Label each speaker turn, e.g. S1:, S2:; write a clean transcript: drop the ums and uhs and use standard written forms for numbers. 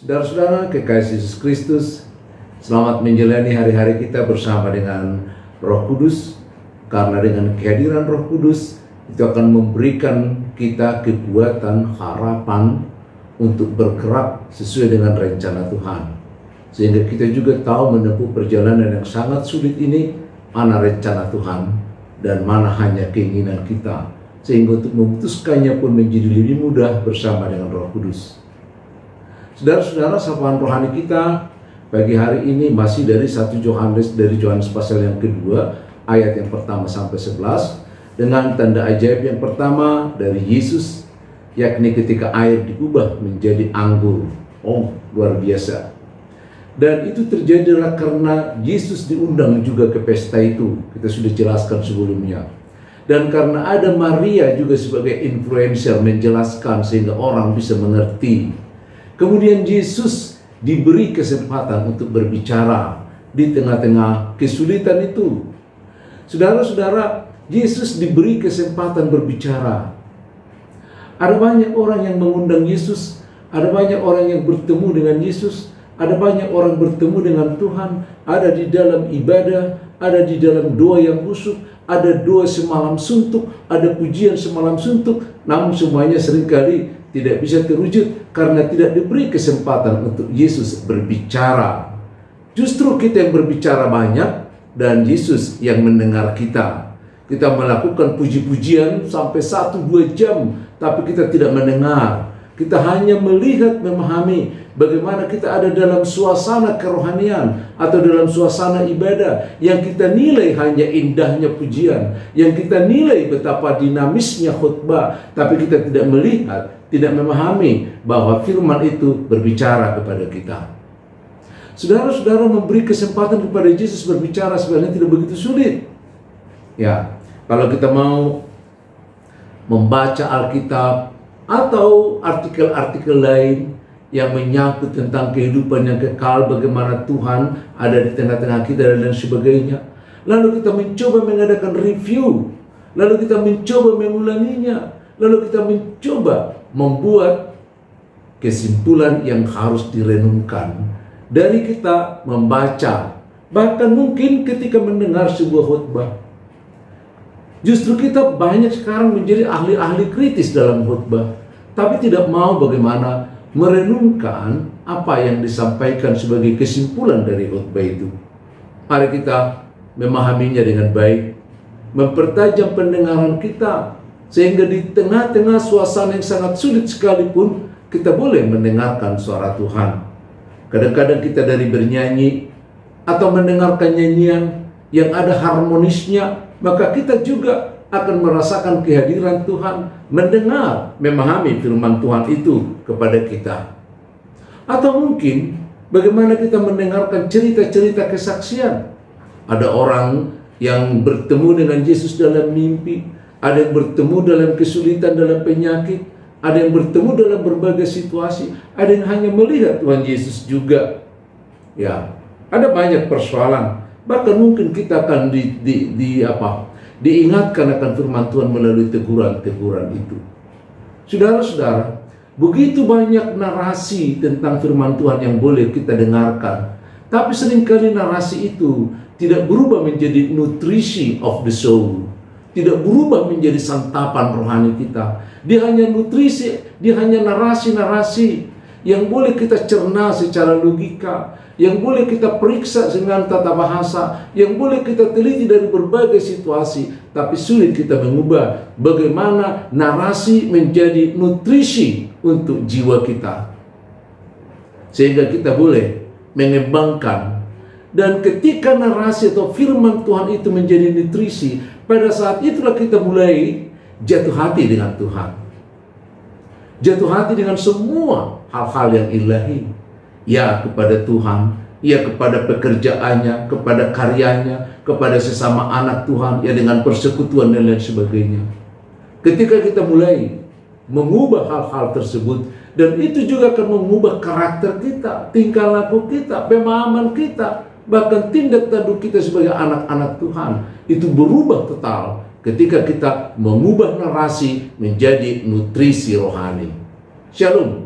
S1: Saudara-saudara kekasih Yesus Kristus, selamat menjalani hari-hari kita bersama dengan Roh Kudus. Karena dengan kehadiran Roh Kudus itu akan memberikan kita kekuatan, harapan untuk bergerak sesuai dengan rencana Tuhan. Sehingga kita juga tahu menempuh perjalanan yang sangat sulit ini, mana rencana Tuhan dan mana hanya keinginan kita. Sehingga untuk memutuskannya pun menjadi lebih mudah bersama dengan Roh Kudus. Saudara-saudara, sapaan rohani kita pagi hari ini masih dari 1 Yohanes, dari Yohanes pasal yang kedua, ayat yang pertama sampai 11, dengan tanda ajaib yang pertama dari Yesus, yakni ketika air diubah menjadi anggur. Oh, luar biasa. Dan itu terjadilah karena Yesus diundang juga ke pesta itu. Kita sudah jelaskan sebelumnya. Dan karena ada Maria juga sebagai influencer menjelaskan sehingga orang bisa mengerti. Kemudian Yesus diberi kesempatan untuk berbicara di tengah-tengah kesulitan itu. Saudara-saudara, Yesus diberi kesempatan berbicara. Ada banyak orang yang mengundang Yesus, ada banyak orang yang bertemu dengan Yesus, ada banyak orang bertemu dengan Tuhan, ada di dalam ibadah, ada di dalam doa yang khusyuk, ada doa semalam suntuk, ada pujian semalam suntuk, namun semuanya seringkali tidak bisa terwujud karena tidak diberi kesempatan untuk Yesus berbicara. Justru kita yang berbicara banyak dan Yesus yang mendengar kita. Kita melakukan puji-pujian sampai 1-2 jam, tapi kita tidak mendengar. Kita hanya melihat, memahami bagaimana kita ada dalam suasana kerohanian atau dalam suasana ibadah yang kita nilai hanya indahnya pujian, yang kita nilai betapa dinamisnya khutbah, tapi kita tidak melihat, tidak memahami bahwa firman itu berbicara kepada kita. Saudara-saudara, memberi kesempatan kepada Yesus berbicara sebenarnya tidak begitu sulit. Ya, kalau kita mau membaca Alkitab atau artikel-artikel lain yang menyangkut tentang kehidupan yang kekal, bagaimana Tuhan ada di tengah-tengah kita dan sebagainya. Lalu kita mencoba mengadakan review, lalu kita mencoba mengulanginya, lalu kita mencoba membuat kesimpulan yang harus direnungkan dari kita membaca, bahkan mungkin ketika mendengar sebuah khutbah. Justru kita banyak sekarang menjadi ahli-ahli kritis dalam khutbah, tapi tidak mau bagaimana merenungkan apa yang disampaikan sebagai kesimpulan dari khutbah itu. Mari kita memahaminya dengan baik, mempertajam pendengaran kita, sehingga di tengah-tengah suasana yang sangat sulit sekalipun, kita boleh mendengarkan suara Tuhan. Kadang-kadang kita dari bernyanyi atau mendengarkan nyanyian yang ada harmonisnya, maka kita juga akan merasakan kehadiran Tuhan, mendengar, memahami firman Tuhan itu kepada kita. Atau mungkin bagaimana kita mendengarkan cerita-cerita kesaksian. Ada orang yang bertemu dengan Yesus dalam mimpi, ada yang bertemu dalam kesulitan, dalam penyakit, ada yang bertemu dalam berbagai situasi, ada yang hanya melihat Tuhan Yesus juga. Ya, ada banyak persoalan. Bahkan mungkin kita akan diingatkan akan firman Tuhan melalui teguran-teguran itu. Saudara-saudara, begitu banyak narasi tentang firman Tuhan yang boleh kita dengarkan, tapi seringkali narasi itu tidak berubah menjadi nutrisi of the soul, tidak berubah menjadi santapan rohani kita. Dia hanya nutrisi, dia hanya narasi-narasi yang boleh kita cerna secara logika, yang boleh kita periksa dengan tata bahasa, yang boleh kita teliti dari berbagai situasi, tapi sulit kita mengubah bagaimana narasi menjadi nutrisi untuk jiwa kita, sehingga kita boleh mengembangkan. Dan ketika narasi atau firman Tuhan itu menjadi nutrisi, pada saat itulah kita mulai jatuh hati dengan Tuhan, jatuh hati dengan semua hal-hal yang ilahi. Ya kepada Tuhan, ya kepada pekerjaannya, kepada karyanya, kepada sesama anak Tuhan, ya dengan persekutuan dan lain sebagainya. Ketika kita mulai mengubah hal-hal tersebut, dan itu juga akan mengubah karakter kita, tingkah laku kita, pemahaman kita, bahkan tindak tanduk kita sebagai anak-anak Tuhan, itu berubah total ketika kita mengubah narasi menjadi nutrisi rohani. Shalom.